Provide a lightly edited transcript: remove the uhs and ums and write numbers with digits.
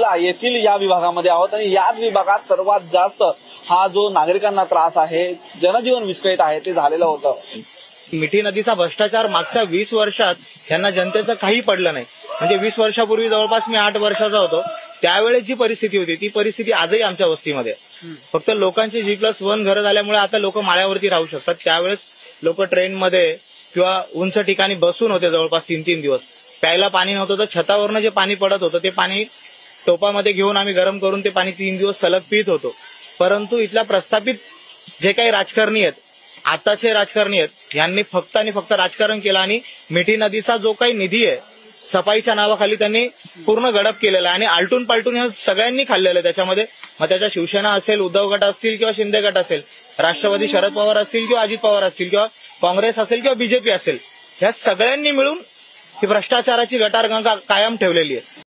जिल्हा येथील या विभागामध्ये आहोत आणि याच विभागात सर्वात जास्त हा जो नागरिकांना त्रास आहे, जनजीवन विस्कळीत आहे ते झालेलं होतं। मिठी नदीचा भ्रष्टाचार मागच्या 20 वर्षात यांना जनतेचं काही पडलं नाही। म्हणजे 20 वर्षापूर्वी जवळपास मी 8 वर्षाचा होतो, त्यावेळेस जी परिस्थिती होती ती परिस्थिती आजही आमच्या वस्तीमध्ये। फक्त लोकांची G+1 घरं झाल्यामुळे आता लोक माळ्यावरती राहू शकतात। त्यावेळेस लोक ट्रेनमध्ये किंवा उंच ठिकाणी बसून होते जवळपास 3-3 दिवस। प्यायला पाणी नव्हतं तर छतावरनं जे पाणी पडत होतं ते पाणी टोपामध्ये घेऊन आम्ही गरम करून ते पाणी 3 दिवस सलग पित होतो। परंतु इथल्या प्रस्थापित जे काही राजकारणी आहेत, आताचे राजकारणी आहेत, यांनी फक्त आणि फक्त राजकारण केलं आणि मिठी नदीचा जो काही निधी आहे सफाईच्या नावाखाली त्यांनी पूर्ण गडप केलेला आहे आणि आलटून पालटून ह्या सगळ्यांनी खाल्लेलं आहे त्याच्यामध्ये। मग त्याच्या शिवसेना असेल, उद्धव गट असतील किंवा शिंदे गट असेल, राष्ट्रवादी शरद पवार असतील किंवा अजित पवार असतील किंवा काँग्रेस असेल किंवा बीजेपी असेल, ह्या सगळ्यांनी मिळून ही भ्रष्टाचाराची गटारगंगा कायम ठेवलेली आहे।